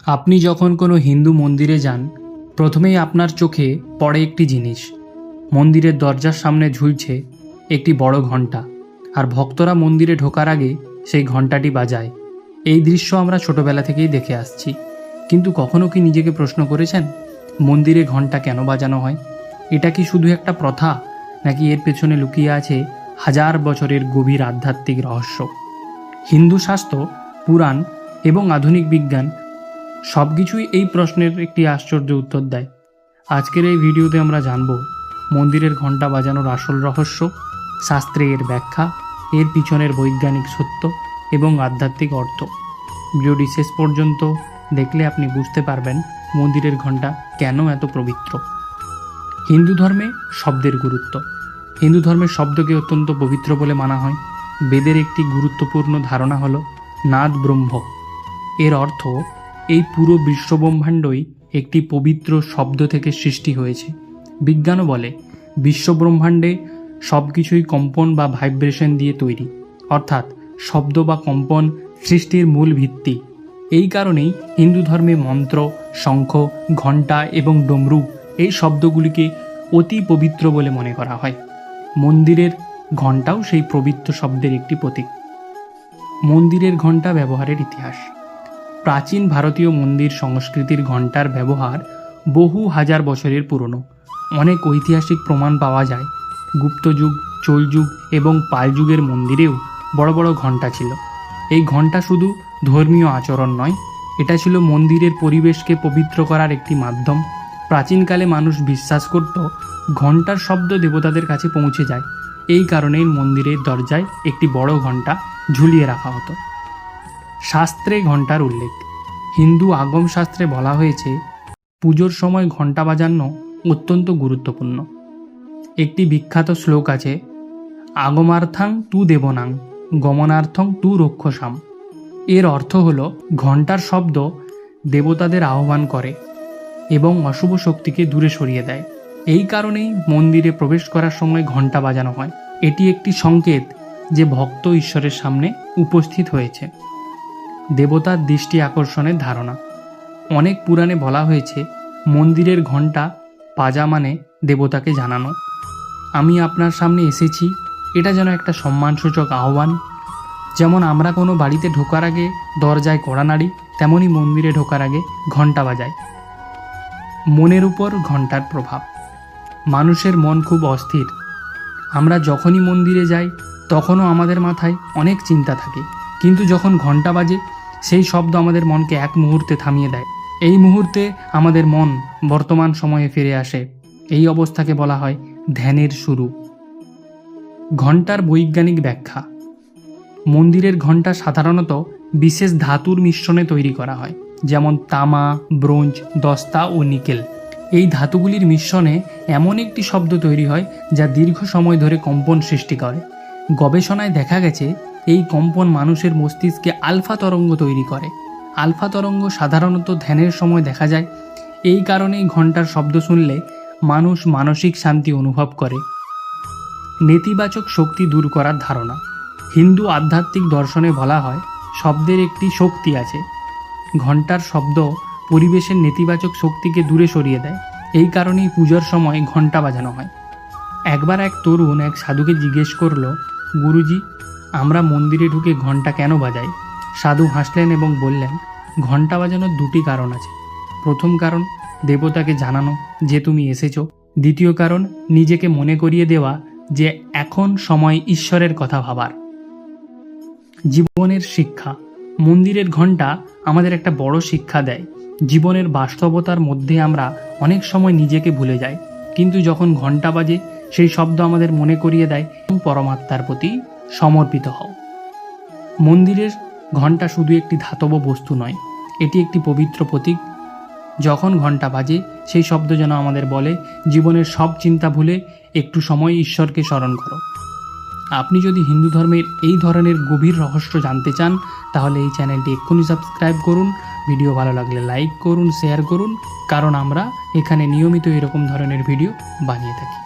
আপনি যখন কোনো হিন্দু মন্দিরে যান, প্রথমেই আপনার চোখে পড়ে একটি জিনিস। মন্দিরের দরজার সামনে ঝুলছে একটি বড় ঘণ্টা, আর ভক্তরা মন্দিরে ঢোকার আগে সেই ঘণ্টাটি বাজায়। এই দৃশ্য আমরা ছোটবেলা থেকেই দেখে আসছি, কিন্তু কখনো কি নিজেকে প্রশ্ন করেছেন মন্দিরে ঘণ্টা কেন বাজানো হয়? এটা কি শুধু একটা প্রথা, নাকি এর পেছনে লুকিয়ে আছে হাজার বছরের গভীর আধ্যাত্মিক রহস্য? হিন্দু শাস্ত্র, পুরাণ এবং আধুনিক বিজ্ঞান সব কিছুই এই প্রশ্নের একটি আশ্চর্য উত্তর দেয়। আজকের এই ভিডিওতে আমরা জানব মন্দিরের ঘণ্টা বাজানোর আসল রহস্য, শাস্ত্রে এর ব্যাখ্যা, এর পিছনের বৈজ্ঞানিক সত্য এবং আধ্যাত্মিক অর্থ। ভিডিওটি শেষ পর্যন্ত দেখলে আপনি বুঝতে পারবেন মন্দিরের ঘণ্টা কেন এত পবিত্র। হিন্দু ধর্মে শব্দের গুরুত্ব। হিন্দু ধর্মের শব্দকে অত্যন্ত পবিত্র বলে মানা হয়। বেদের একটি গুরুত্বপূর্ণ ধারণা হল নাদ ব্রহ্ম। এর অর্থ এই পুরো বিশ্বব্রহ্মাণ্ডই একটি পবিত্র শব্দ থেকে সৃষ্টি হয়েছে। বিজ্ঞানও বলে বিশ্বব্রহ্মাণ্ডে সব কিছুই কম্পন বা ভাইব্রেশন দিয়ে তৈরি, অর্থাৎ শব্দ বা কম্পন সৃষ্টির মূল ভিত্তি। এই কারণেই হিন্দু ধর্মে মন্ত্র, শঙ্খ, ঘণ্টা এবং ডমরু এই শব্দগুলিকে অতি পবিত্র বলে মনে করা হয়। মন্দিরের ঘণ্টাও সেই পবিত্র শব্দের একটি প্রতীক। মন্দিরের ঘণ্টা ব্যবহারের ইতিহাস। প্রাচীন ভারতীয় মন্দির সংস্কৃতির ঘণ্টার ব্যবহার বহু হাজার বছরের পুরনো। অনেক ঐতিহাসিক প্রমাণ পাওয়া যায়। গুপ্তযুগ, চোলযুগ এবং পালযুগের মন্দিরেও বড় বড় ঘণ্টা ছিল। এই ঘণ্টা শুধু ধর্মীয় আচরণ নয়, এটা ছিল মন্দিরের পরিবেশকে পবিত্র করার একটি মাধ্যম। প্রাচীনকালে মানুষ বিশ্বাস করত ঘণ্টার শব্দ দেবতাদের কাছে পৌঁছে যায়। এই কারণেই মন্দিরের দরজায় একটি বড় ঘণ্টা ঝুলিয়ে রাখা হতো। শাস্ত্রে ঘণ্টার উল্লেখ। হিন্দু আগম শাস্ত্রে বলা হয়েছে পুজোর সময় ঘণ্টা বাজানো অত্যন্ত গুরুত্বপূর্ণ। একটি বিখ্যাত শ্লোক আছে, আগমার্থাং তু দেবনাং গমনার্থং তু রক্ষসাম। এর অর্থ হল ঘণ্টার শব্দ দেবতাদের আহ্বান করে এবং অশুভ শক্তিকে দূরে সরিয়ে দেয়। এই কারণেই মন্দিরে প্রবেশ করার সময় ঘণ্টা বাজানো হয়। এটি একটি সংকেত যে ভক্ত ঈশ্বরের সামনে উপস্থিত হয়েছে। দেবতার দৃষ্টি আকর্ষণের ধারণা। অনেক পুরাণে বলা হয়েছে মন্দিরের ঘণ্টা বাজা মানে দেবতাকে জানানো, আমি আপনার সামনে এসেছি। এটা যেন একটা সম্মানসূচক আহ্বান। যেমন আমরা কোনো বাড়িতে ঢোকার আগে দরজায় কড়া নাড়ি, তেমনই মন্দিরে ঢোকার আগে ঘণ্টা বাজায়। মনের উপর ঘণ্টার প্রভাব। মানুষের মন খুব অস্থির। আমরা যখনই মন্দিরে যাই তখনও আমাদের মাথায় অনেক চিন্তা থাকে, কিন্তু যখন ঘণ্টা বাজে সেই শব্দ আমাদের মনকে এক মুহূর্তে থামিয়ে দেয়। এই মুহূর্তে আমাদের মন বর্তমান সময়ে ফিরে আসে। এই অবস্থাকে বলা হয় ধ্যানের শুরু। ঘণ্টার বৈজ্ঞানিক ব্যাখ্যা। মন্দিরের ঘণ্টা সাধারণত বিশেষ ধাতুর মিশ্রণে তৈরি করা হয়, যেমন তামা, ব্রোঞ্জ, দস্তা ও নিকেল। এই ধাতুগুলির মিশ্রণে এমন একটি শব্দ তৈরি হয় যা দীর্ঘ সময় ধরে কম্পন সৃষ্টি করে। গবেষণায় দেখা গেছে এই কম্পন মানুষের মস্তিষ্কে আলফা তরঙ্গ তৈরি করে। আলফা তরঙ্গ সাধারণত ধ্যানের সময় দেখা যায়। এই কারণেই ঘণ্টার শব্দ শুনলে মানুষ মানসিক শান্তি অনুভব করে। নেতিবাচক শক্তি দূর করার ধারণা। হিন্দু আধ্যাত্মিক দর্শনে বলা হয় শব্দের একটি শক্তি আছে। ঘণ্টার শব্দ পরিবেশের নেতিবাচক শক্তিকে দূরে সরিয়ে দেয়। এই কারণেই পূজার সময় ঘণ্টা বাজানো হয়। একবার এক তরুণ এক সাধুকে জিজ্ঞেস করল, গুরুজি, আমরা মন্দিরে ঢুকে ঘণ্টা কেন বাজাই? সাধু হাসলেন এবং বললেন, ঘণ্টা বাজানোর দুটি কারণ আছে। প্রথম কারণ দেবতাকে জানানো যে তুমি এসেছো। দ্বিতীয় কারণ নিজেকে মনে করিয়ে দেওয়া যে এখন সময় ঈশ্বরের কথা ভাবার। জীবনের শিক্ষা। মন্দিরের ঘণ্টা আমাদের একটা বড় শিক্ষা দেয়। জীবনের বাস্তবতার মধ্যে আমরা অনেক সময় নিজেকে ভুলে যাই, কিন্তু যখন ঘণ্টা বাজে সেই শব্দ আমাদের মনে করিয়ে দেয় পরমাত্মার প্রতি সমর্পিত হও। মন্দিরের ঘণ্টা শুধু একটি ধাতব বস্তু নয়, এটি একটি পবিত্র প্রতীক। যখন ঘণ্টা বাজে সেই শব্দ যেন আমাদের বলে জীবনের সব চিন্তা ভুলে একটু সময় ঈশ্বরকে স্মরণ করো। আপনি যদি হিন্দু ধর্মের এই ধরনের গভীর রহস্য জানতে চান তাহলে এই চ্যানেলটি এক্ষুনি সাবস্ক্রাইব করুন। ভিডিও ভালো লাগলে লাইক করুন, শেয়ার করুন, কারণ আমরা এখানে নিয়মিত এরকম ধরনের ভিডিও বানিয়ে থাকি।